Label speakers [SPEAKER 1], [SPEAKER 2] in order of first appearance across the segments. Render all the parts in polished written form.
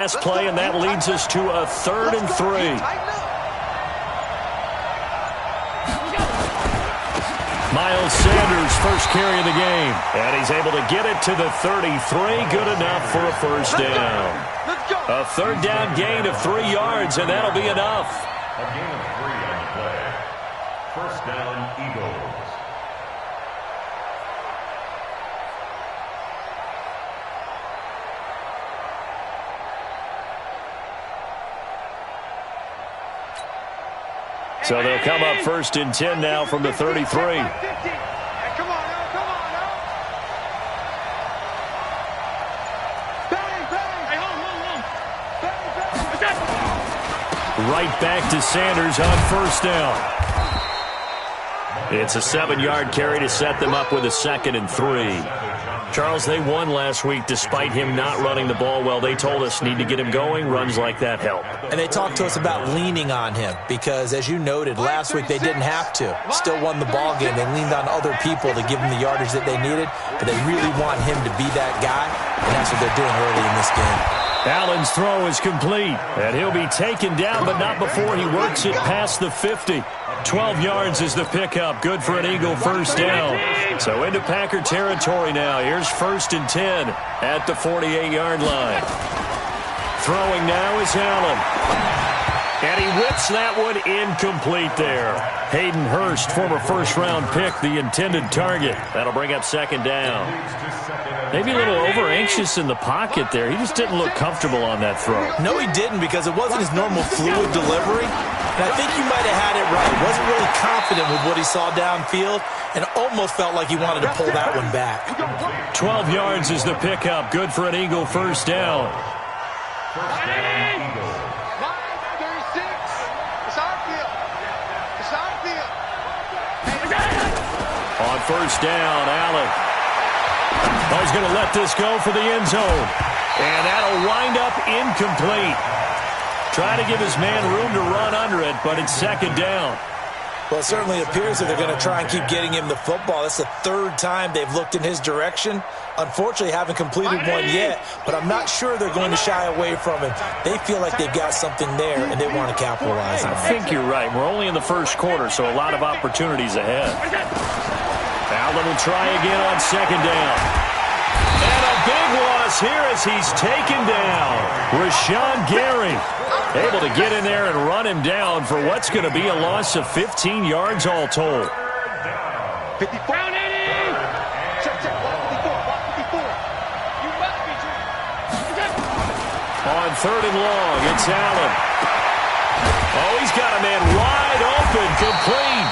[SPEAKER 1] Last play, and that leads us to a 3rd and 3. Miles Sanders, first carry of the game. And he's able to get it to the 33. Good enough for a first down. A 3rd down gain of 3 yards, and that'll be enough.
[SPEAKER 2] A gain of 3 on the play. First down, Eagles.
[SPEAKER 1] So they'll come up 1st and 10 now from the 33. Right back to Sanders on 1st down. It's a 7-yard carry to set them up with a 2nd and 3. Charles, they won last week despite him not running the ball well. They told us need to get him going. Runs like that help.
[SPEAKER 3] And they talked to us about leaning on him because, as you noted, last week they didn't have to. Still won the ball game. They leaned on other people to give them the yardage that they needed, but they really want him to be that guy, and that's what they're doing early in this game.
[SPEAKER 1] Allen's throw is complete, and he'll be taken down, but not before he works it past the 50. 12 yards is the pickup. Good for an Eagle first down. So into Packer territory now. Here's 1st and 10 at the 48-yard line. Throwing now is Allen. And he whips that one incomplete there. Hayden Hurst, former first-round pick, the intended target. That'll bring up 2nd down. Maybe a little over-anxious in the pocket there. He just didn't look comfortable on that throw.
[SPEAKER 3] No, he didn't, because it wasn't his normal fluid delivery. And I think you might have had it right. Wasn't really confident with what he saw downfield and almost felt like he wanted to pull that one back.
[SPEAKER 1] 12 yards is the pickup. Good for an Eagle first down.
[SPEAKER 2] First down, Eagles.
[SPEAKER 1] On 1st down, Allen. Oh, he's going to let this go for the end zone. And that'll wind up incomplete. Try to give his man room to run under it, but it's 2nd down.
[SPEAKER 3] Well, it certainly appears that they're going to try and keep getting him the football. That's the 3rd time they've looked in his direction. Unfortunately, haven't completed one yet, but I'm not sure they're going to shy away from him. They feel like they've got something there, and they want to capitalize on it.
[SPEAKER 1] I think you're right. We're only in the 1st quarter, so a lot of opportunities ahead. Allen will try again on 2nd down. And a big loss here as he's taken down. Rashawn Gary able to get in there and run him down for what's going to be a loss of 15 yards all told.
[SPEAKER 4] 54.
[SPEAKER 1] On 3rd and long, it's Allen. Oh, he's got a man wide open, complete.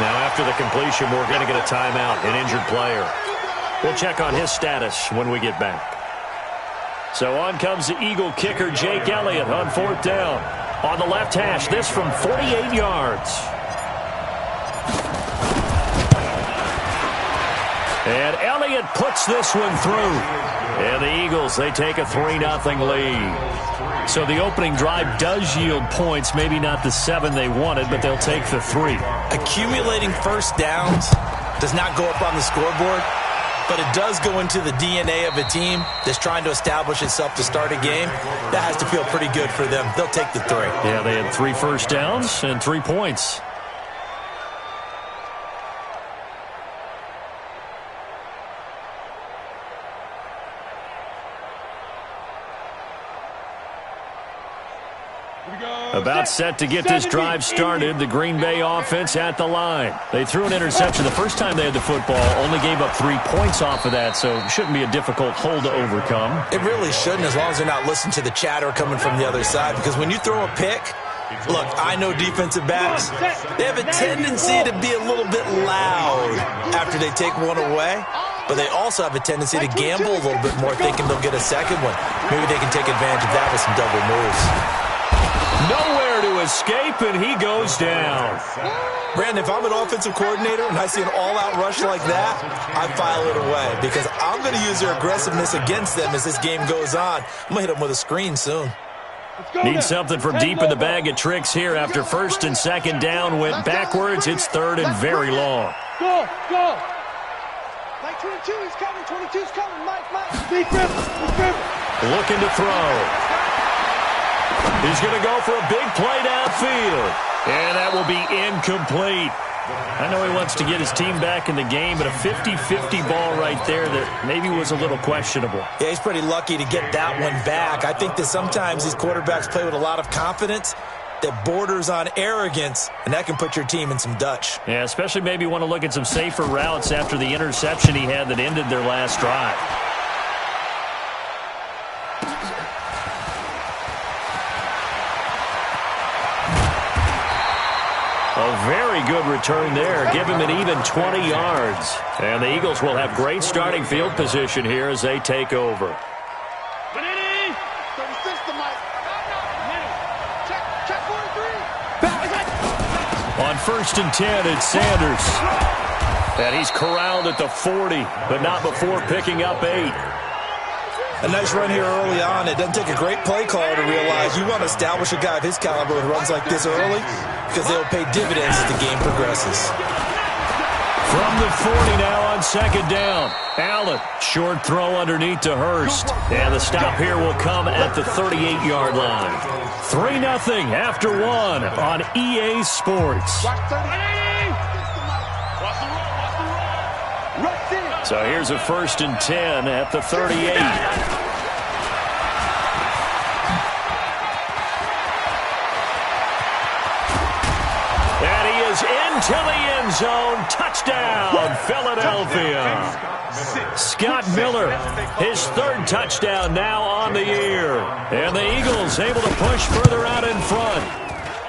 [SPEAKER 1] Now, after the completion, we're going to get a timeout, an injured player. We'll check on his status when we get back. So on comes the Eagle kicker, Jake Elliott, on 4th down. On the left hash, this from 48 yards. And Elliott puts this one through. And the Eagles, they take a 3-0 lead. So the opening drive does yield points, maybe not the 7 they wanted, but they'll take the 3.
[SPEAKER 3] Accumulating first downs does not go up on the scoreboard, but it does go into the DNA of a team that's trying to establish itself to start a game. That has to feel pretty good for them. They'll take the 3.
[SPEAKER 1] Yeah, they had 3 first downs and 3 points. About set to get this drive started. The Green Bay offense at the line. They threw an interception the first time they had the football. Only gave up 3 points off of that, so it shouldn't be a difficult hole to overcome.
[SPEAKER 3] It really shouldn't, as long as they're not listening to the chatter coming from the other side. Because when you throw a pick, look, I know defensive backs, they have a tendency to be a little bit loud after they take one away. But they also have a tendency to gamble a little bit more, thinking they'll get a second one. Maybe they can take advantage of that with some double moves.
[SPEAKER 1] Nowhere to escape, and he goes down.
[SPEAKER 3] Brandon, if I'm an offensive coordinator and I see an all-out rush like that, I file it away because I'm going to use their aggressiveness against them as this game goes on. I'm going to hit them with a screen soon.
[SPEAKER 1] Need something from deep in the bag of tricks here after 1st and 2nd down went backwards. It's 3rd and very long.
[SPEAKER 4] Go, go. Mike 22 is coming, 22's coming. Mike. Big rip.
[SPEAKER 1] Looking to throw. He's going to go for a big play downfield. And that will be incomplete. I know he wants to get his team back in the game, but a 50-50 ball right there that maybe was a little questionable.
[SPEAKER 3] Yeah, he's pretty lucky to get that one back. I think that sometimes these quarterbacks play with a lot of confidence that borders on arrogance, and that can put your team in some Dutch.
[SPEAKER 1] Yeah, especially maybe want to look at some safer routes after the interception he had that ended their last drive. A very good return there. Give him an even 20 yards. And the Eagles will have great starting field position here as they take over. On 1st and 10, it's Sanders. And he's corralled at the 40, but not before picking up 8.
[SPEAKER 3] A nice run here early on. It doesn't take a great play caller to realize you want to establish a guy of his caliber who runs like this early because they'll pay dividends as the game progresses.
[SPEAKER 1] From the 40 now on 2nd down. Allen, short throw underneath to Hurst. And the stop here will come at the 38-yard line. 3-0 after 1 on EA Sports. So here's a 1st and 10 at the 38. And he is into the end zone. Touchdown, Philadelphia. Scott Miller, his 3rd touchdown now on the year. And the Eagles able to push further out in front.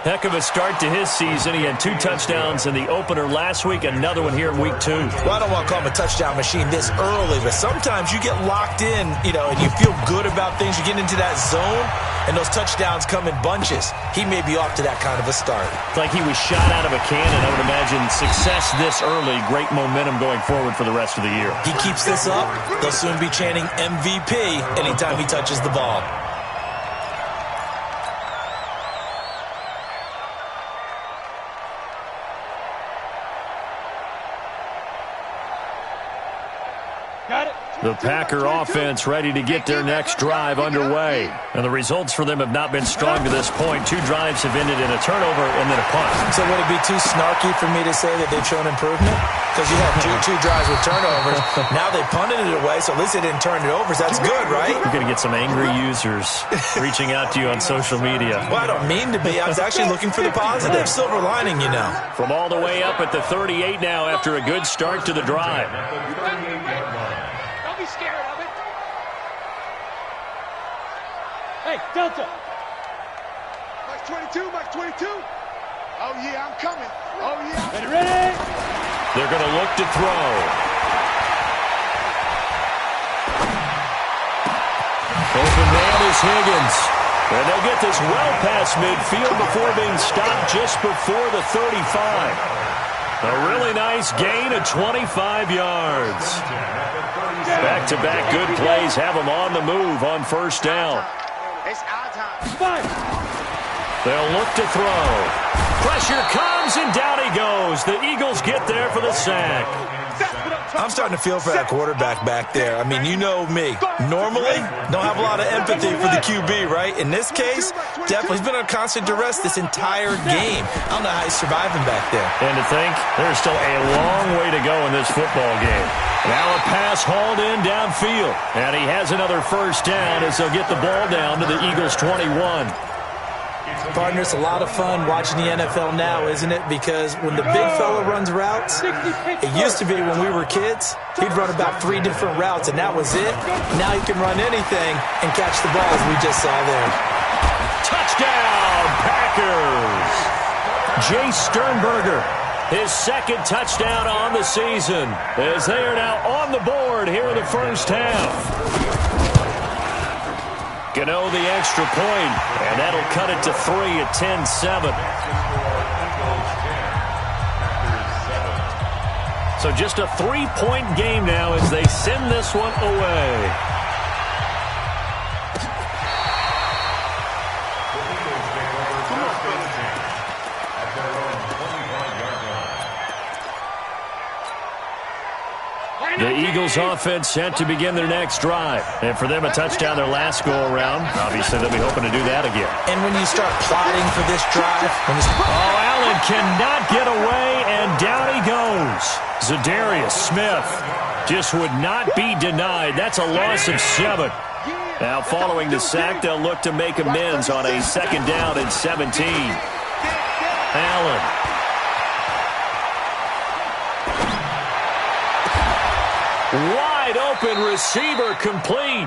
[SPEAKER 1] Heck of a start to his season. He had 2 touchdowns in the opener last week, another one here in week 2.
[SPEAKER 3] Well, I don't want to call him a touchdown machine this early, but sometimes you get locked in, and you feel good about things. You get into that zone, and those touchdowns come in bunches. He may be off to that kind of a start.
[SPEAKER 1] It's like he was shot out of a cannon. I would imagine success this early, great momentum going forward for the rest of the year.
[SPEAKER 3] He keeps this up, they'll soon be chanting MVP anytime he touches the ball.
[SPEAKER 1] The Packer offense ready to get their next drive underway. And the results for them have not been strong to this point. 2 drives have ended in a turnover and then a punt.
[SPEAKER 3] So would it be too snarky for me to say that they've shown improvement? Because you had two drives with turnovers. Now they punted it away, so at least they didn't turn it over. So that's good, right?
[SPEAKER 1] You're going to get some angry users reaching out to you on social media.
[SPEAKER 3] Well, I don't mean to be. I was actually looking for the positive. Silver lining,
[SPEAKER 1] From all the way up at the 38 now after a good start to the drive.
[SPEAKER 4] Don't be scared of it. Hey, Delta. Mike 22, Mike 22. Oh, yeah, I'm coming. Oh, yeah. Ready?
[SPEAKER 1] They're going to look to throw. Open man is Higgins. And they'll get this well past midfield before being stopped just before the 35. A really nice gain of 25 yards. Back-to-back good plays have them on the move on 1st down.
[SPEAKER 4] It's our time.
[SPEAKER 1] They'll look to throw. Pressure comes, and down he goes. The Eagles get there for the sack.
[SPEAKER 3] I'm starting to feel for that quarterback back there. I mean, you know me. Normally, don't have a lot of empathy for the QB, right? In this case, definitely he's been under constant duress this entire game. I don't know how he's surviving back there.
[SPEAKER 1] And to think, there's still a long way to go in this football game. Now a pass hauled in downfield. And he has another 1st down as they'll get the ball down to the Eagles' 21.
[SPEAKER 3] Partner, it's a lot of fun watching the NFL now, isn't it? Because when the big fella runs routes, it used to be when we were kids, he'd run about 3 different routes, and that was it. Now he can run anything and catch the ball, as we just saw there.
[SPEAKER 1] Touchdown, Packers! Jay Sternberger, his 2nd touchdown on the season, as they are now on the board here in the 1st half. Gano the extra point, and that'll cut it to 3 at 10-7. So just a 3-point game now as they send this one away. The The Eagles offense set to begin their next drive. And for them, a touchdown their last go-around. Obviously, they'll be hoping to do that again.
[SPEAKER 3] And when you start plotting for this drive...
[SPEAKER 1] Allen cannot get away, and down he goes. Zadarius Smith just would not be denied. That's a loss of 7. Now, following the sack, they'll look to make amends on a 2nd down and 17. Allen. Wide open receiver complete.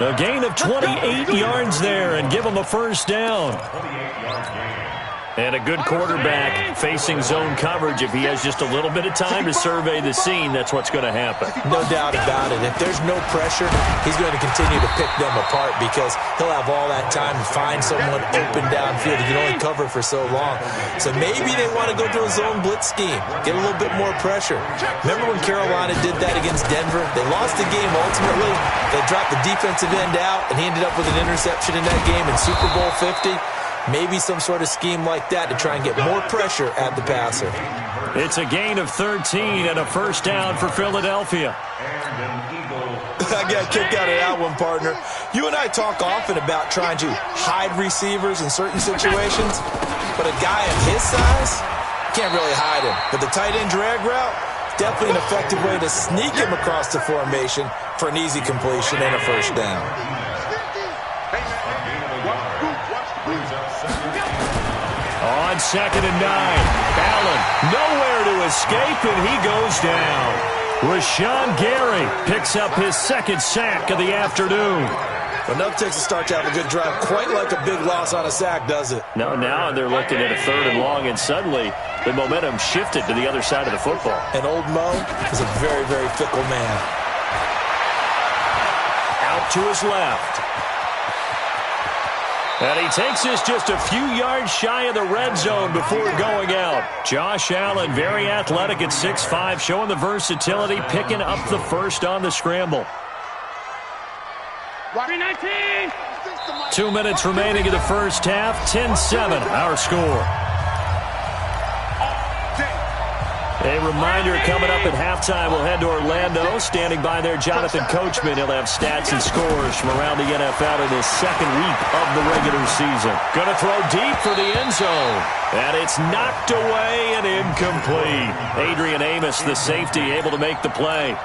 [SPEAKER 1] A gain of 28 yards there and give him a 1st down. And a good quarterback facing zone coverage. If he has just a little bit of time to survey the scene, that's what's going to happen.
[SPEAKER 3] No doubt about it. If there's no pressure, he's going to continue to pick them apart because he'll have all that time to find someone open downfield. He can only cover for so long. So maybe they want to go to a zone blitz scheme, get a little bit more pressure. Remember when Carolina did that against Denver? They lost the game ultimately. They dropped the defensive end out, and he ended up with an interception in that game in Super Bowl 50. Maybe some sort of scheme like that to try and get more pressure at the passer.
[SPEAKER 1] It's a gain of 13 and a 1st down for Philadelphia.
[SPEAKER 3] I got a kick out of that one, partner. You and I talk often about trying to hide receivers in certain situations, but a guy of his size can't really hide him. But the tight end drag route, definitely an effective way to sneak him across the formation for an easy completion and a 1st down.
[SPEAKER 1] On 2nd and 9, Allen nowhere to escape, and he goes down. Rashawn Gary picks up his 2nd sack of the afternoon.
[SPEAKER 3] Enough takes a start to have a good drive. Quite like a big loss on a sack, does it?
[SPEAKER 1] No, now they're looking at a 3rd and long, and suddenly the momentum shifted to the other side of the football.
[SPEAKER 3] And old Mo is a very, very fickle man.
[SPEAKER 1] Out to his left. And he takes us just a few yards shy of the red zone before going out. Josh Allen, very athletic at 6'5", showing the versatility, picking up the 1st on the scramble. 2 minutes remaining in the 1st half, 10-7, our score. A reminder coming up at halftime, we'll head to Orlando. Standing by there, Jonathan Coachman. He'll have stats and scores from around the NFL in his 2nd week of the regular season. Going to throw deep for the end zone. And it's knocked away and incomplete. Adrian Amos, the safety, able to make the play.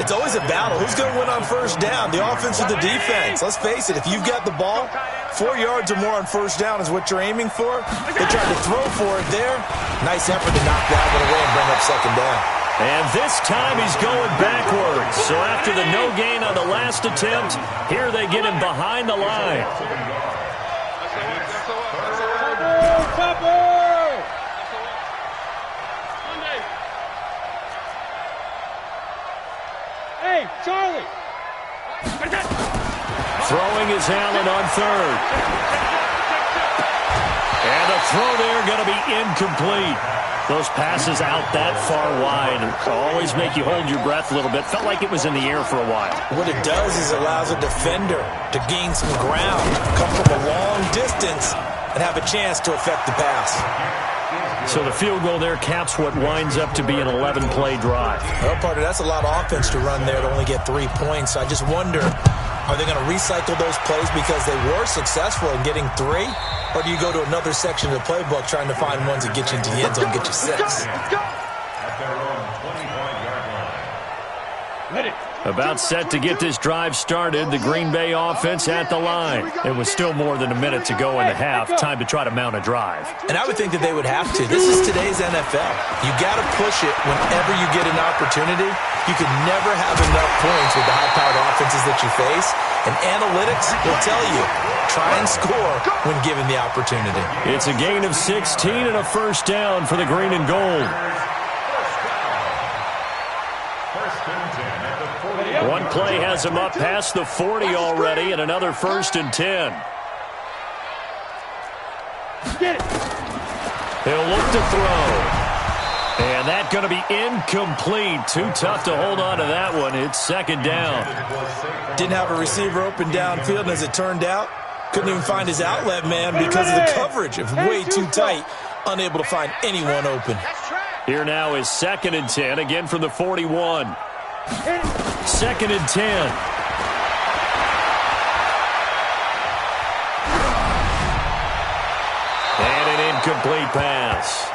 [SPEAKER 3] It's always a battle. Who's going to win on 1st down, the offense or the defense? Let's face it, if you've got the ball, 4 yards or more on 1st down is what you're aiming for. They tried to throw for it there. Nice effort to knock that one away and bring up 2nd down.
[SPEAKER 1] And this time he's going backwards. So after the no gain on the last attempt, here they get him behind the line.
[SPEAKER 4] Hey, Charlie!
[SPEAKER 1] Throwing is Allen on 3rd. And the throw there going to be incomplete. Those passes out that far wide always make you hold your breath a little bit. Felt like it was in the air for a while.
[SPEAKER 3] What it does is it allows a defender to gain some ground, come from a long distance, and have a chance to affect the pass.
[SPEAKER 1] So the field goal there caps what winds up to be an 11-play drive.
[SPEAKER 3] Well, partner, that's a lot of offense to run there to only get 3 points. I just wonder, are they going to recycle those plays because they were successful in getting 3? Or do you go to another section of the playbook trying to find ones that get you into the end zone and get you 6?
[SPEAKER 1] About set to get this drive started. The Green Bay offense at the line. It was still more than a minute to go in the half. Time to try to mount a drive.
[SPEAKER 3] And I would think that they would have to. This is today's NFL. You got to push it whenever you get an opportunity. You can never have enough points with the high-powered offenses that you face. And analytics will tell you, try and score when given the opportunity.
[SPEAKER 1] It's a gain of 16 and a 1st down for the green and gold. One play has him up past the 40 already, and another 1st and 10. He'll look to throw. And that's going to be incomplete. Too tough to hold on to that one. It's 2nd down.
[SPEAKER 3] Didn't have a receiver open downfield, and as it turned out, couldn't even find his outlet man because of the coverage. It was way too tight, unable to find anyone open.
[SPEAKER 1] Here now is 2nd and 10, again from the 41. 2nd and 10. And an incomplete pass.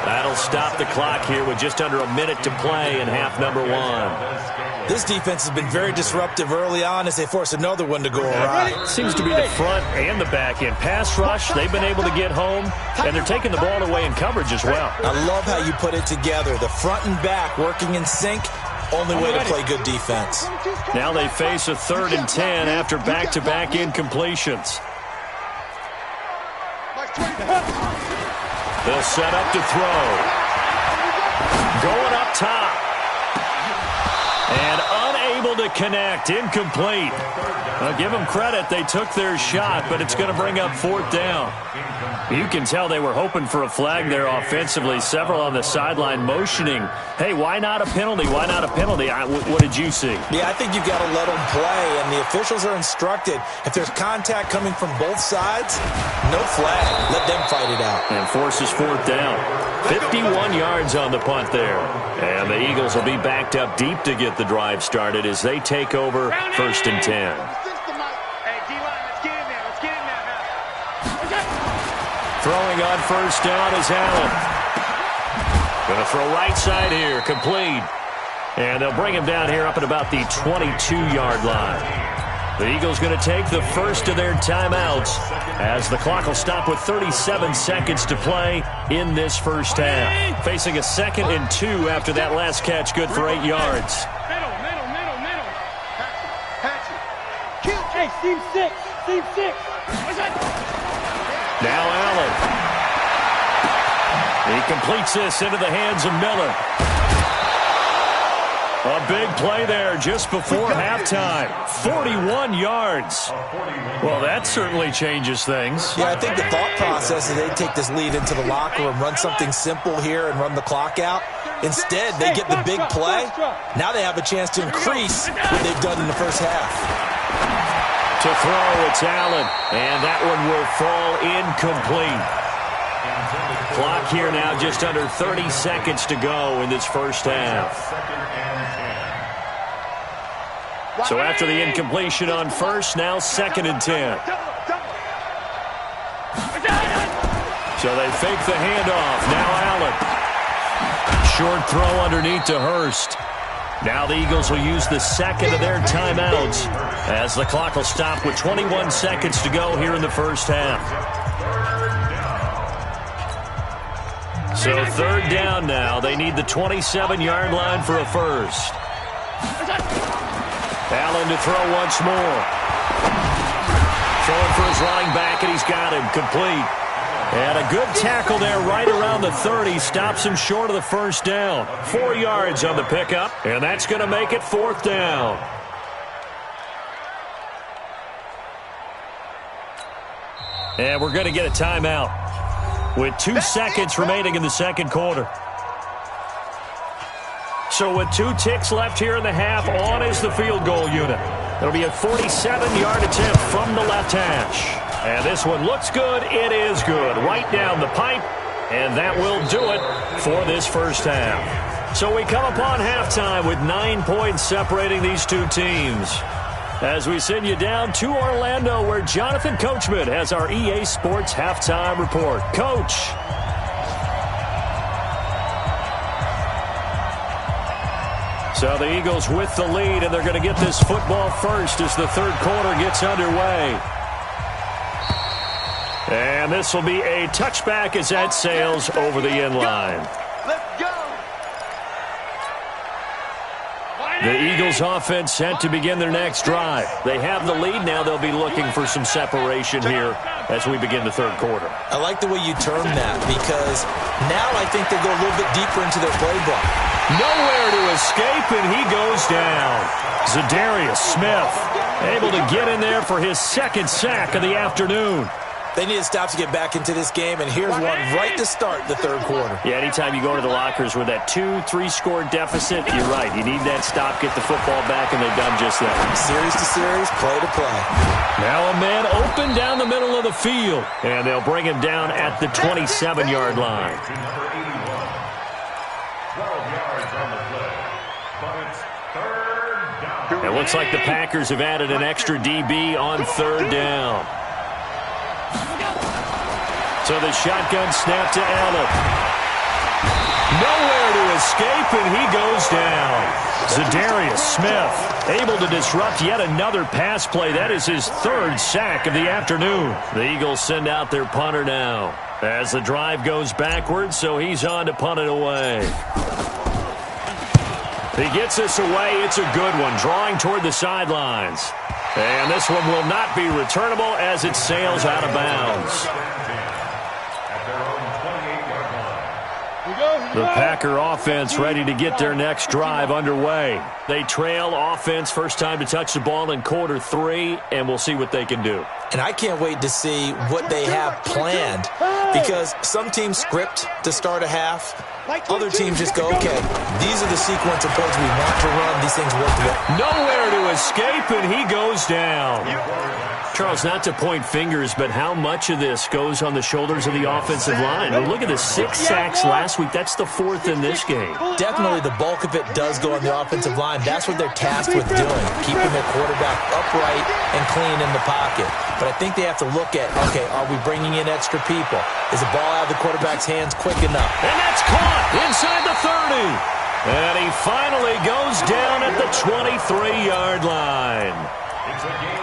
[SPEAKER 1] That'll stop the clock here with just under a minute to play in half number 1.
[SPEAKER 3] This defense has been very disruptive early on as they force another one to go awry.
[SPEAKER 1] Seems to be the front and the back end. Pass rush, they've been able to get home, and they're taking the ball away in coverage as well.
[SPEAKER 3] I love how you put it together. The front and back working in sync, only way to play good defense.
[SPEAKER 1] Now they face a 3rd and 10 after back-to-back incompletions. They'll set up to throw. Going up top. And unable to connect. Incomplete. I'll give them credit. They took their shot, but it's going to bring up 4th down. You can tell they were hoping for a flag there offensively. Several on the sideline motioning. Hey, why not a penalty? Why not a penalty? What did you see?
[SPEAKER 3] Yeah, I think you've got to let them play, and the officials are instructed. If there's contact coming from both sides, no flag. Let them fight it out.
[SPEAKER 1] And forces 4th down. 51 yards on the punt there. And the Eagles will be backed up deep to get the drive started as they take over 1st and 10. Throwing on 1st down is Allen. Going to throw right side here, complete. And they'll bring him down here up at about the 22-yard line. The Eagles going to take the first of their timeouts as the clock will stop with 37 seconds to play in this first half. Facing a 2nd and 2 after that last catch, good for 8 yards.
[SPEAKER 4] Middle. Hey, Team 6.
[SPEAKER 1] Now Allen. He completes this into the hands of Miller. A big play there just before halftime. 41 yards. Well, that certainly changes things.
[SPEAKER 3] Yeah, I think the thought process is they take this lead into the locker room, run something simple here and run the clock out. Instead, they get the big play. Now they have a chance to increase what they've done in the first half.
[SPEAKER 1] To throw, it's Allen, and that one will fall incomplete. Clock here now just under 30 seconds to go in this first half. So after the incompletion on 1st, now 2nd and 10. So they fake the handoff. Now Allen. Short throw underneath to Hurst. Now the Eagles will use the 2nd of their timeouts as the clock will stop with 21 seconds to go here in the first half. So 3rd down now. They need the 27-yard line for a first. Allen to throw once more. Throwing for his running back, and he's got him complete. And a good tackle there right around the 30. Stops him short of the first down. 4 yards on the pickup, and that's going to make it 4th down. And we're going to get a timeout with 2 seconds remaining in the second quarter. So with 2 ticks left here in the half, on is the field goal unit. It'll be a 47-yard attempt from the left hash. And this one looks good. It is good. Right down the pipe. And that will do it for this first half. So we come upon halftime with 9 points separating these two teams. As we send you down to Orlando, where Jonathan Coachman has our EA Sports halftime report. Coach. So the Eagles with the lead, and they're going to get this football first as the third quarter gets underway. And this will be a touchback as that sails over the end line.
[SPEAKER 4] Let's go.
[SPEAKER 1] The Eagles offense set to begin their next drive. They have the lead now. They'll be looking for some separation here as we begin the third quarter.
[SPEAKER 3] I like the way you term that, because now I think they go a little bit deeper into their playbook.
[SPEAKER 1] Nowhere to escape, and he goes down. Zadarius Smith able to get in there for his second sack of the afternoon.
[SPEAKER 3] They need to stop to get back into this game, and here's one right to start the third quarter.
[SPEAKER 1] Yeah, anytime you go to the lockers with that 2-3 score deficit, you're right. You need that stop, get the football back, and they've done just that.
[SPEAKER 3] Series to series, play to play.
[SPEAKER 1] Now a man open down the middle of the field, and they'll bring him down at the 27-yard line.
[SPEAKER 2] 12 yards on the play, but it's
[SPEAKER 1] It looks like the Packers have added an extra DB on third down. So the shotgun snap to Allen. Nowhere to escape, and he goes down. Za'Darius Smith able to disrupt yet another pass play. That is his third sack of the afternoon. The Eagles send out their punter now as the drive goes backwards, so he's on to punt it away. He gets this away. It's a good one, drawing toward the sidelines. And this one will not be returnable as it sails out of bounds. The Packer offense ready to get their next drive underway. They trail offense, first time to touch the ball in quarter 3, and we'll see what they can do.
[SPEAKER 3] And I can't wait to see what they have planned, because some teams script to start a half. Other teams just go, okay, these are the sequence of plays we want to run. These things work together.
[SPEAKER 1] Nowhere to escape, and he goes down. Charles, not to point fingers, but how much of this goes on the shoulders of the offensive line? Look at the 6 sacks last week. That's the 4th in this game.
[SPEAKER 3] Definitely the bulk of it does go on the offensive line. That's what they're tasked with doing, keeping their quarterback upright and clean in the pocket. But I think they have to look at, okay, are we bringing in extra people? Is the ball out of the quarterback's hands quick enough?
[SPEAKER 1] And that's caught inside the 30. And he finally goes down at the 23-yard line.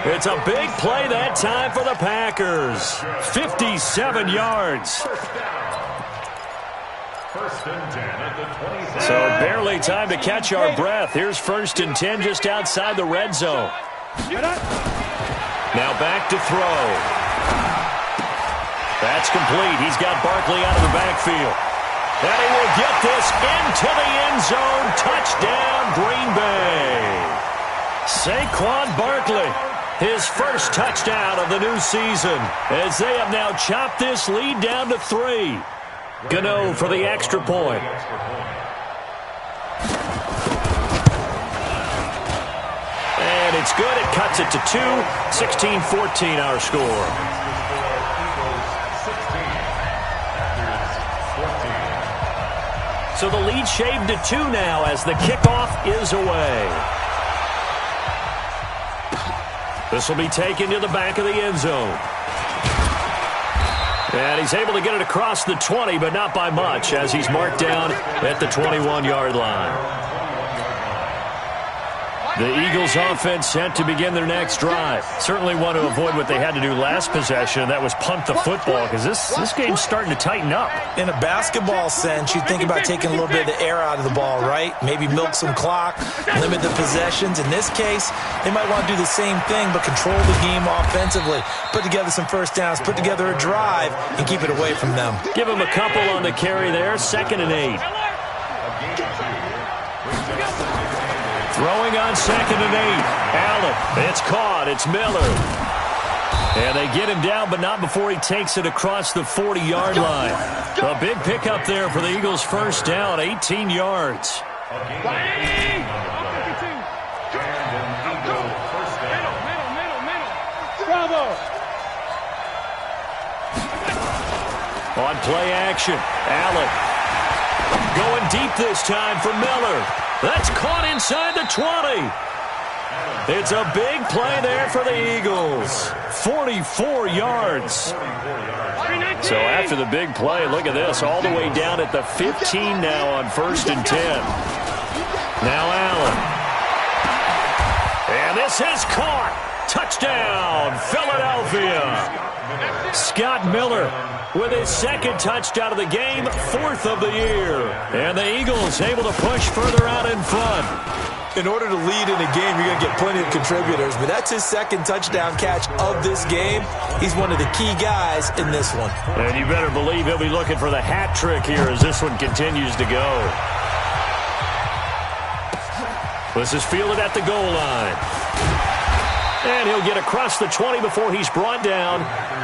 [SPEAKER 1] It's a big play that time for the Packers. 57 yards. So barely time to catch our breath. Here's 1st and 10 just outside the red zone. Now back to throw. That's complete. He's got Barkley out of the backfield. And he will get this into the end zone. Touchdown, Green Bay. Saquon Barkley, his first touchdown of the new season, as they have now chopped this lead down to 3. Gano for the extra point. And it's good. It cuts it to 2. 16-14 our score. So the lead shaved to 2 now as the kickoff is away. This will be taken to the back of the end zone. And he's able to get it across the 20, but not by much, as he's marked down at the 21-yard line. The Eagles offense set to begin their next drive. Certainly want to avoid what they had to do last possession, and that was punt the football, because this game's starting to tighten up.
[SPEAKER 3] In a basketball sense, you think about taking a little bit of the air out of the ball, right? Maybe milk some clock, limit the possessions. In this case, they might want to do the same thing, but control the game offensively. Put together some first downs, put together a drive, and keep it away from them.
[SPEAKER 1] Give him a couple on the carry there. 2nd and 8. Throwing on 2nd and 8. Allen. It's caught. It's Miller. And they get him down, but not before he takes it across the 40-yard line. A big pickup there for the Eagles' first down. 18 yards. On play action, Allen going deep this time for Miller. That's caught inside the 20. It's a big play there for the Eagles. 44 yards. So after the big play, look at this, all the way down at the 15 now on 1st and 10. Now Allen. And this is caught. Touchdown, Philadelphia. Scott Miller with his 2nd touchdown of the game, 4th of the year. And the Eagles able to push further out in front.
[SPEAKER 3] In order to lead in a game, you're going to get plenty of contributors, but that's his 2nd touchdown catch of this game. He's one of the key guys in this one.
[SPEAKER 1] And you better believe he'll be looking for the hat trick here as this one continues to go. This is fielded at the goal line. And he'll get across the 20 before he's brought down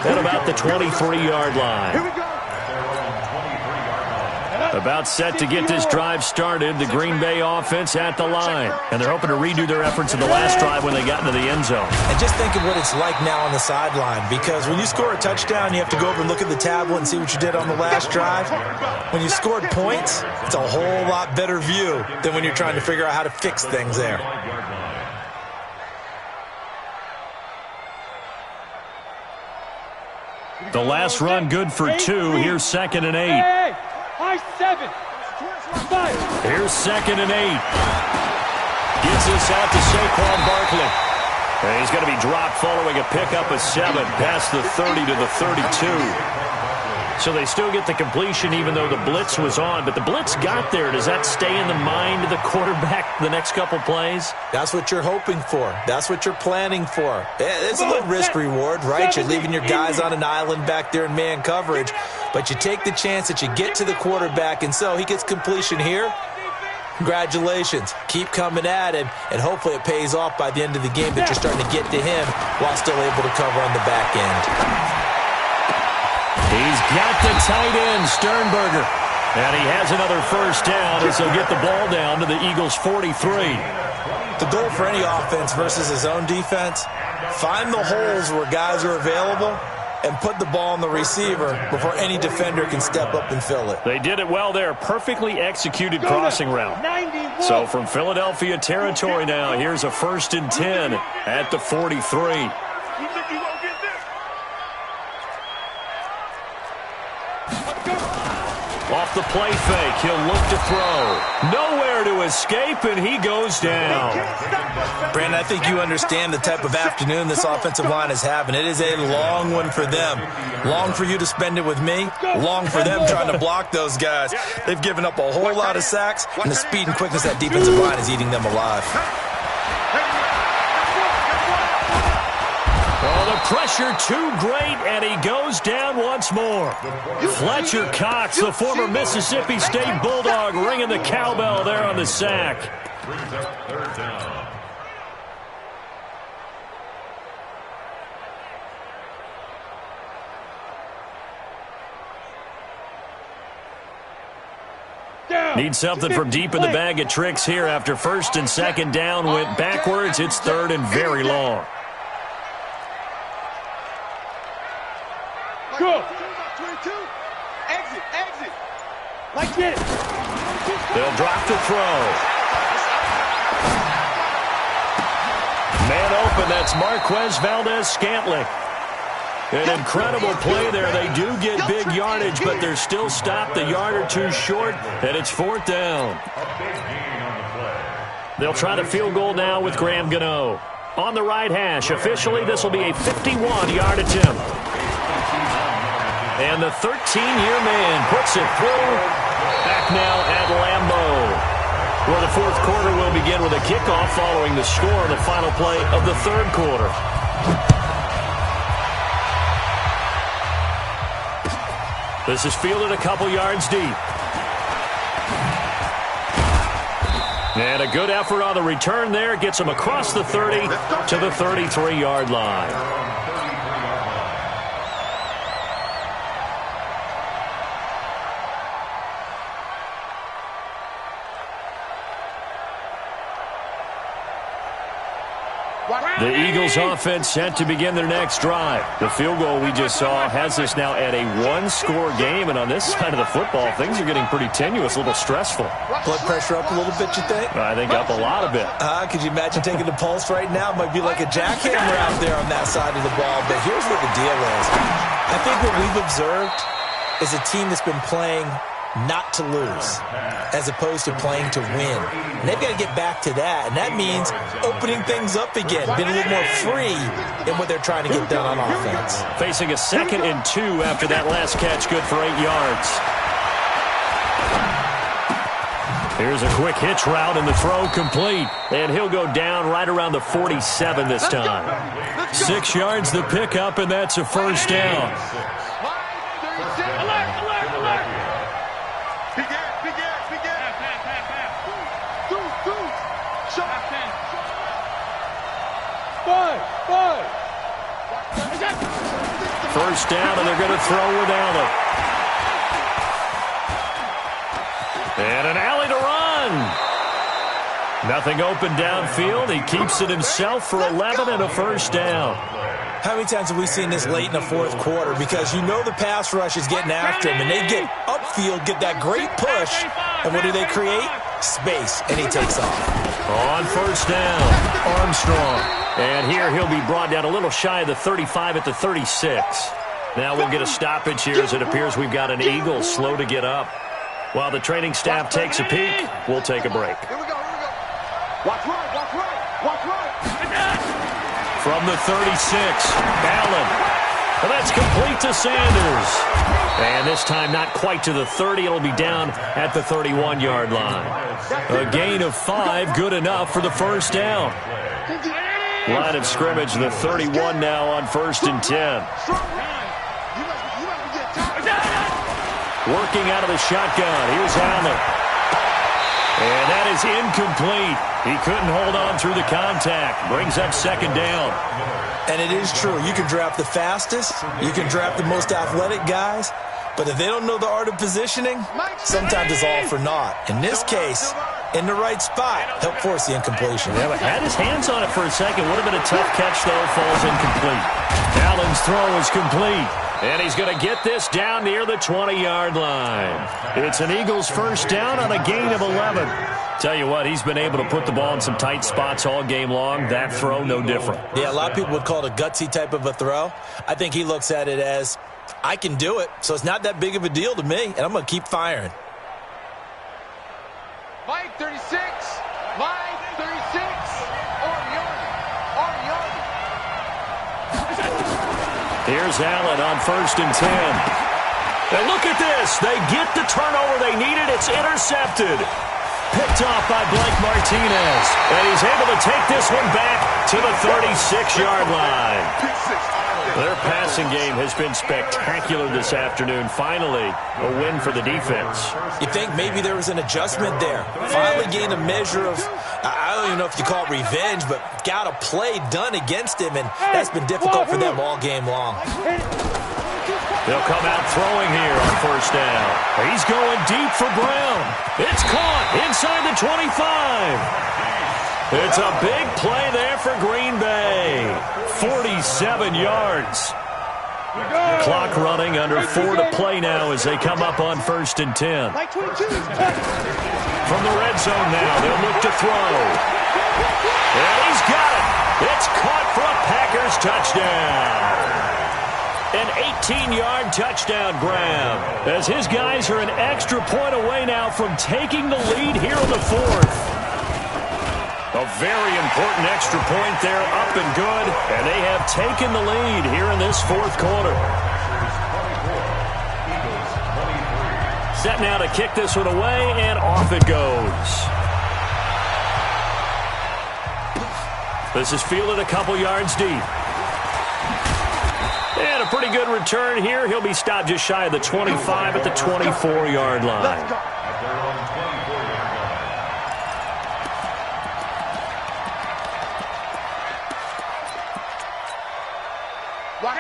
[SPEAKER 1] at about the 23-yard line.
[SPEAKER 4] Here we go.
[SPEAKER 1] About set to get this drive started, the Green Bay offense at the line. And they're hoping to redo their efforts in the last drive when they got into the end zone.
[SPEAKER 3] And just think of what it's like now on the sideline, because when you score a touchdown, you have to go over and look at the tablet and see what you did on the last drive. When you scored points, it's a whole lot better view than when you're trying to figure out how to fix things there.
[SPEAKER 1] The last run good for 2. Here's 2nd and 8.
[SPEAKER 4] Hey, high 7. 5.
[SPEAKER 1] Here's 2nd and 8. Gets this out to Saquon Barkley. And he's going to be dropped following a pickup of 7 past the 30 to the 32. So they still get the completion even though the blitz was on. But the blitz got there. Does that stay in the mind of the quarterback the next couple plays?
[SPEAKER 3] That's what you're hoping for. That's what you're planning for. It's a little risk-reward, right? You're leaving your guys on an island back there in man coverage. But you take the chance that you get to the quarterback, and so he gets completion here. Congratulations. Keep coming at him, and hopefully it pays off by the end of the game that you're starting to get to him while still able to cover on the back end.
[SPEAKER 1] He's got the tight end, Sternberger. And he has another first down as he'll get the ball down to the Eagles' 43.
[SPEAKER 3] The goal for any offense versus his own defense, find the holes where guys are available and put the ball on the receiver before any defender can step up and fill it.
[SPEAKER 1] They did it well there. Perfectly executed crossing route. So from Philadelphia territory now, here's a 1st and 10 at the 43. Off the play fake, he'll look to throw. Nowhere to escape, and he goes down.
[SPEAKER 3] Brandon, I think you understand the type of afternoon this offensive line is having. It is a long one for them. Long for you to spend it with me. Long for them trying to block those guys. They've given up a whole lot of sacks, and the speed and quickness of that defensive line is eating them alive.
[SPEAKER 1] Oh, the pressure too great, and he goes down once more. Fletcher Cox, the former Mississippi State Bulldog, ringing the cowbell there on the sack.
[SPEAKER 2] Brings up 3rd down.
[SPEAKER 1] Need something from deep in the bag of tricks here after 1st and 2nd down went backwards. It's 3rd and very long.
[SPEAKER 4] Go. 22. Exit. Like it.
[SPEAKER 1] They'll drop the throw. Man open, that's Marquez Valdez-Scantling. An incredible play there. They do get big yardage, but they're still stopped a yard or two short, and it's 4th down. They'll try the field goal now with Graham Gano. On the right hash, officially this will be a 51-yard attempt. And the 13-year man puts it through. Back now at Lambeau, where the 4th quarter will begin with a kickoff following the score on the final play of the 3rd quarter. This is fielded a couple yards deep. And a good effort on the return there. Gets him across the 30 to the 33-yard line. The Eagles offense set to begin their next drive. The field goal we just saw has us now at a 1-score game, and on this side of the football, things are getting pretty tenuous, a little stressful.
[SPEAKER 3] Blood pressure up a little bit, you think?
[SPEAKER 1] I think up a lot of it.
[SPEAKER 3] Could you imagine taking the pulse right now? It might be like a jackhammer out there on that side of the ball, but here's what the deal is. I think what we've observed is a team that's been playing not to lose as opposed to playing to win. And they've got to get back to that, and that means opening things up again, being a little more free in what they're trying to get done on offense.
[SPEAKER 1] Facing a 2nd and 2 after that last catch, good for 8 yards. Here's a quick hitch route, and the throw complete. And he'll go down right around the 47 this time. 6 yards the pickup, and that's a 1st down. First down, and they're going to throw without it. And an alley to run. Nothing open downfield. He keeps it himself for 11 and a 1st down.
[SPEAKER 3] How many times have we seen this late in the 4th quarter? Because you know the pass rush is getting after him, and they get upfield, get that great push, and what do they create? Space, and he takes off.
[SPEAKER 1] On 1st down, Armstrong. And here he'll be brought down a little shy of the 35 at the 36. Now we'll get a stoppage here as it appears we've got an Eagle slow to get up. While the training staff takes a peek, we'll take a break.
[SPEAKER 4] Here we go, here we go. Watch right, watch right, watch right.
[SPEAKER 1] From the 36, Allen. And that's complete to Sanders. And this time not quite to the 30. It'll be down at the 31-yard line. A gain of 5, good enough for the first down. Line of scrimmage, the 31 now on 1st and 10. Working out of the shotgun. Here's Allen. And that is incomplete. He couldn't hold on through the contact. Brings up 2nd down.
[SPEAKER 3] And it is true. You can draft the fastest. You can draft the most athletic guys. But if they don't know the art of positioning, sometimes it's all for naught. In this case, in the right spot, help force the incompletion.
[SPEAKER 1] Yeah, but had his hands on it for a second. Would have been a tough catch, though. Falls incomplete. Allen's throw is complete. And he's going to get this down near the 20-yard line. It's an Eagles first down on a gain of 11. Tell you what, he's been able to put the ball in some tight spots all game long. That throw, no different.
[SPEAKER 3] Yeah, a lot of people would call it a gutsy type of a throw. I think he looks at it as, I can do it, so it's not that big of a deal to me, and I'm going to keep firing.
[SPEAKER 4] Mike 36, Mike 36,
[SPEAKER 1] Here's Allen on 1st and 10. And look at this. They get the turnover they needed. It's intercepted. Picked off by Blake Martinez. And he's able to take this one back to the 36-yard line. Their passing game has been spectacular this afternoon. Finally, a win for the defense.
[SPEAKER 3] You think maybe there was an adjustment there. Finally gained a measure of, I don't even know if you call it revenge, but got a play done against him, and that's been difficult for them all game long.
[SPEAKER 1] They'll come out throwing here on 1st down. He's going deep for Brown. It's caught inside the 25. It's a big play there for Green Bay. 47 yards. Clock running, under 4 to play now as they come up on 1st and 10. From the red zone now, they'll look to throw. And he's got it. It's caught for a Packers touchdown. An 18-yard touchdown grab as his guys are an extra point away now from taking the lead here in the 4th. A very important extra point there, up and good, and they have taken the lead here in this 4th quarter. Set now to kick this one away, and off it goes. This is fielded a couple yards deep. And a pretty good return here. He'll be stopped just shy of the 25 at the 24-yard line.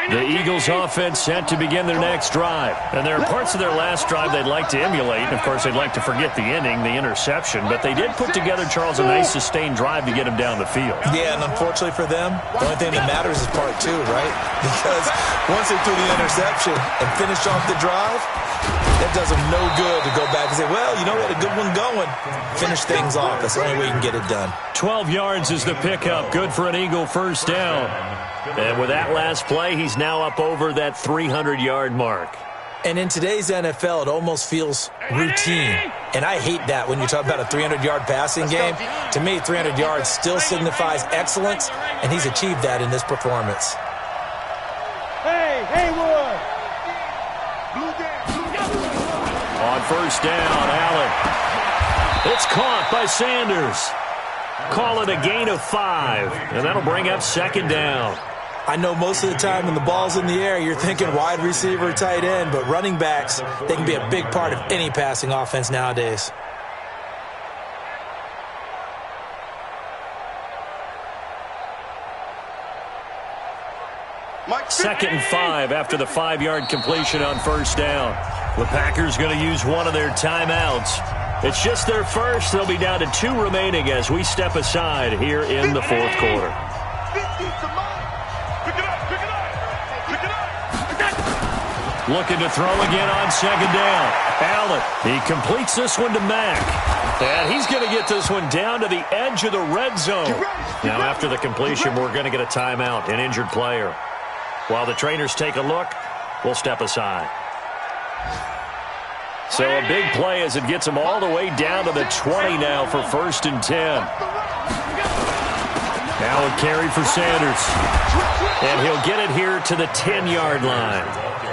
[SPEAKER 1] The Eagles offense set to begin their next drive. And there are parts of their last drive they'd like to emulate. Of course, they'd like to forget the inning, the interception. But they did put together, Charles, a nice sustained drive to get him down the field.
[SPEAKER 3] Yeah, and unfortunately for them, the only thing that matters is part 2, right? Because once they threw the interception and finished off the drive, that does them no good to go back and say, well, you know, we had a good one going. Finish things off. That's the only way you can get it done.
[SPEAKER 1] 12 yards is the pickup. Good for an Eagle first down. And with that last play, he's now up over that 300-yard mark.
[SPEAKER 3] And in today's NFL, it almost feels routine. And I hate that when you talk about a 300-yard passing game. To me, 300 yards still signifies excellence, and he's achieved that in this performance.
[SPEAKER 4] Hey, Haywood!
[SPEAKER 1] On 1st down, Allen. It's caught by Sanders. Call it a gain of 5, and that'll bring up 2nd down.
[SPEAKER 3] I know most of the time when the ball's in the air, you're thinking wide receiver, tight end, but running backs, they can be a big part of any passing offense nowadays.
[SPEAKER 1] Second and 5 after the 5-yard completion on 1st down. The Packers going to use one of their timeouts. It's just their first. They'll be down to 2 remaining as we step aside here in the 4th quarter. Looking to throw again on 2nd down. Allen, he completes this one to Mack. And he's going to get this one down to the edge of the red zone. Now after the completion, we're going to get a timeout, an injured player. While the trainers take a look, will step aside. So a big play as it gets him all the way down to the 20 now for 1st and 10. Now a carry for Sanders. And he'll get it here to the 10-yard line.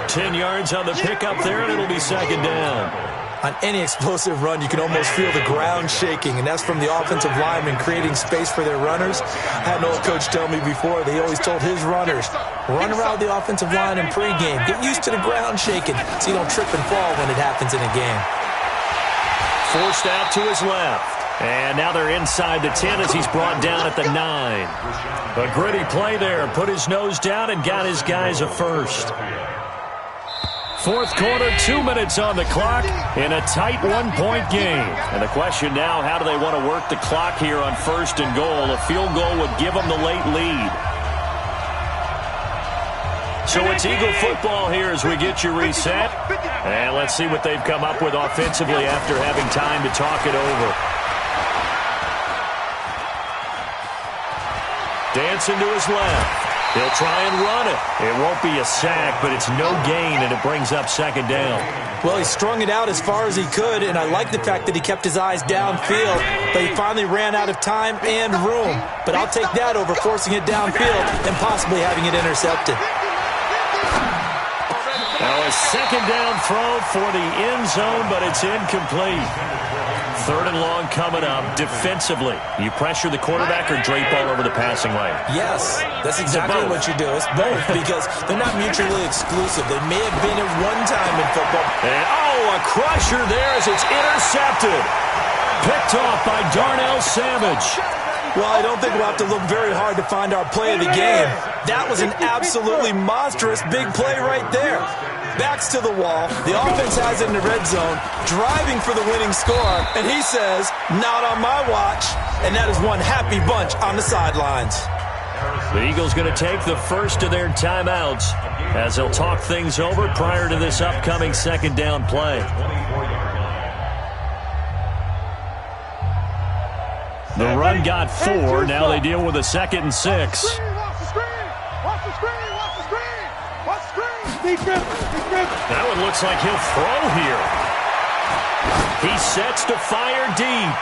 [SPEAKER 1] 10 yards on the pickup there, and it'll be 2nd down.
[SPEAKER 3] On any explosive run, you can almost feel the ground shaking, and that's from the offensive linemen creating space for their runners. I had an old coach tell me before, they always told his runners, run around the offensive line in pregame. Get used to the ground shaking so you don't trip and fall when it happens in a game.
[SPEAKER 1] Forced out to his left. And now they're inside the 10 as he's brought down at the 9. A gritty play there. Put his nose down and got his guys a first. 4th quarter, 2 minutes on the clock in a tight 1-point game. And the question now, how do they want to work the clock here on 1st and goal? A field goal would give them the late lead. So it's Eagle football here as we get you reset. And let's see what they've come up with offensively after having time to talk it over. Dancing to his left. He'll try and run it. It won't be a sack, but it's no gain, and it brings up 2nd down.
[SPEAKER 3] Well, he strung it out as far as he could, and I like the fact that he kept his eyes downfield, but he finally ran out of time and room. But I'll take that over forcing it downfield and possibly having it intercepted.
[SPEAKER 1] Now a 2nd down throw for the end zone, but it's incomplete. 3rd and long coming up defensively. You pressure the quarterback or drape all over the passing lane?
[SPEAKER 3] Yes, that's exactly what you do. It's both because they're not mutually exclusive. They may have been at one time in football.
[SPEAKER 1] And, a crusher there as it's intercepted. Picked off by Darnell Savage.
[SPEAKER 3] Well, I don't think we'll have to look very hard to find our play of the game. That was an absolutely monstrous big play right there. Backs to the wall. The offense has it in the red zone, driving for the winning score, and he says, not on my watch. And that is one happy bunch on the sidelines.
[SPEAKER 1] The Eagles going to take the first of their timeouts as they'll talk things over prior to this upcoming 2nd down play. The run got 4. Now they deal with a 2nd and 6. That one looks like he'll throw here. He sets to fire deep.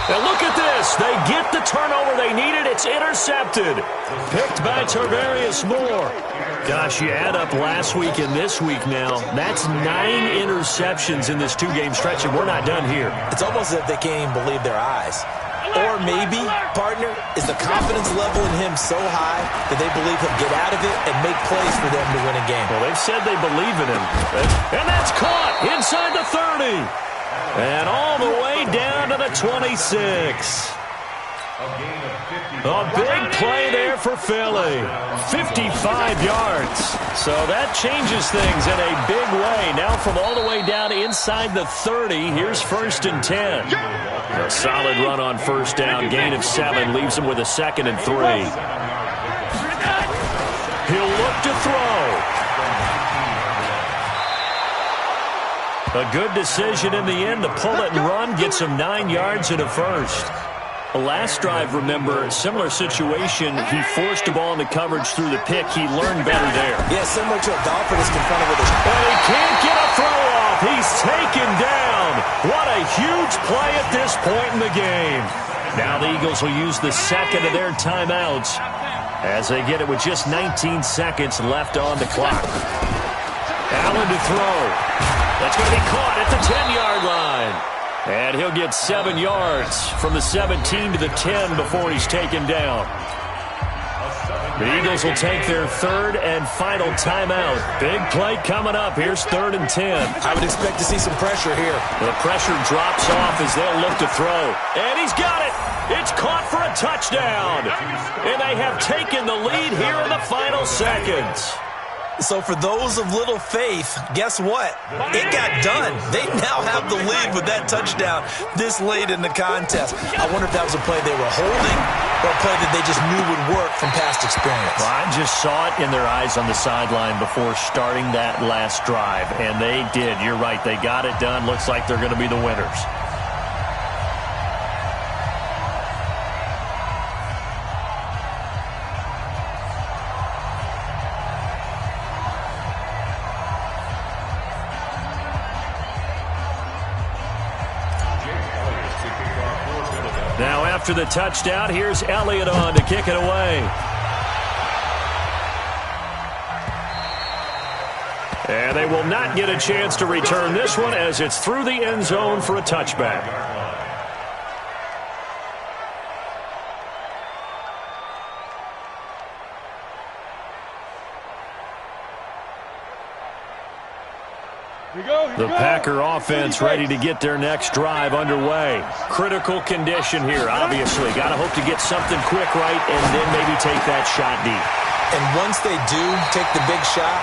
[SPEAKER 1] Now look at this. They get the turnover they needed. It's intercepted. Picked by Tarvarius Moore. Gosh, you add up last week and this week now. That's 9 interceptions in this 2-game stretch, and we're not done here.
[SPEAKER 3] It's almost as if they can't even believe their eyes. Or maybe, partner, is the confidence level in him so high that they believe he'll get out of it and make plays for them to win a game.
[SPEAKER 1] Well, they've said they believe in him. And that's caught inside the 30. And all the way down to the 26. A big play there for Philly. 55 yards. So that changes things in a big way. Now from all the way down inside the 30, here's 1st and 10. A solid run on 1st down. Gain of 7 leaves him with a 2nd and 3. He'll look to throw. A good decision in the end to pull it and run. Gets him 9 yards and a first. Last drive, remember, similar situation. He forced the ball into coverage through the pick. He learned better there.
[SPEAKER 3] Yeah, similar to a golfer that's confronted with a...
[SPEAKER 1] And he can't get a throw off. He's taken down. What a huge play at this point in the game. Now the Eagles will use the 2nd of their timeouts as they get it with just 19 seconds left on the clock. Allen to throw. That's going to be caught at the 10-yard line. And he'll get 7 yards from the 17 to the 10 before he's taken down. The Eagles will take their 3rd and final timeout. Big play coming up. Here's 3rd and 10.
[SPEAKER 3] I would expect to see some pressure here.
[SPEAKER 1] The pressure drops off as they'll look to throw. And he's got it. It's caught for a touchdown. And they have taken the lead here in the final seconds.
[SPEAKER 3] So for those of little faith, guess what? It got done. They now have the lead with that touchdown this late in the contest. I wonder if that was a play they were holding or a play that they just knew would work from past experience.
[SPEAKER 1] Well, I just saw it in their eyes on the sideline before starting that last drive, and they did. You're right. They got it done. Looks like they're going to be the winners. after the touchdown. Here's Elliott on to kick it away. And they will not get a chance to return this one as it's through the end zone for a touchback. The Packer offense ready to get their next drive underway. Critical condition here, obviously. Got to hope to get something quick right and then maybe take that shot deep.
[SPEAKER 3] And once they do take the big shot,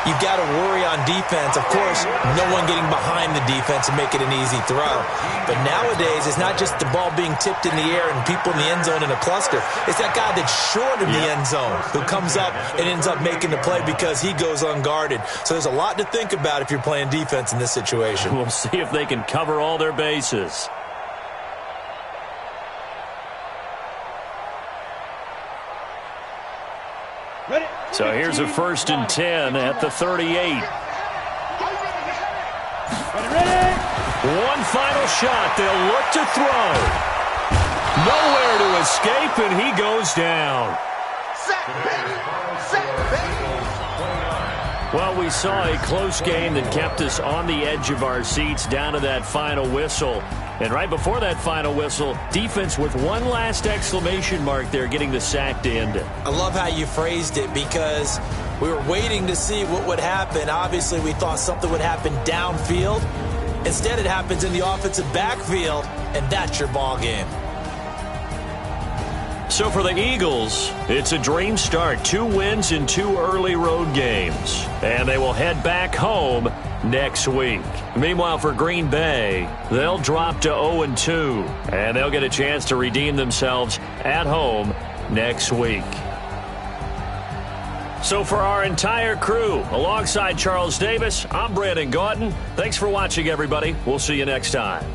[SPEAKER 3] you've got to worry on defense. Of course, no one getting behind the defense and make it an easy throw. But nowadays, it's not just the ball being tipped in the air and people in the end zone in a cluster. It's that guy that's short of the end zone who comes up and ends up making the play because he goes unguarded. So there's a lot to think about if you're playing defense in this situation.
[SPEAKER 1] We'll see if they can cover all their bases. So here's a 1st and 10 at the 38. One final shot. They'll look to throw. Nowhere to escape, and he goes down. Well, we saw a close game that kept us on the edge of our seats down to that final whistle. And right before that final whistle, defense with one last exclamation mark there, getting the sack to end it.
[SPEAKER 3] I love how you phrased it because we were waiting to see what would happen. Obviously, we thought something would happen downfield. Instead, it happens in the offensive backfield, and that's your ball game.
[SPEAKER 1] So for the Eagles, it's a dream start. 2 wins in 2 early road games. And they will head back home next week. Meanwhile, for Green Bay, they'll drop to 0-2. And they'll get a chance to redeem themselves at home next week. So for our entire crew, alongside Charles Davis, I'm Brandon Gautin. Thanks for watching, everybody. We'll see you next time.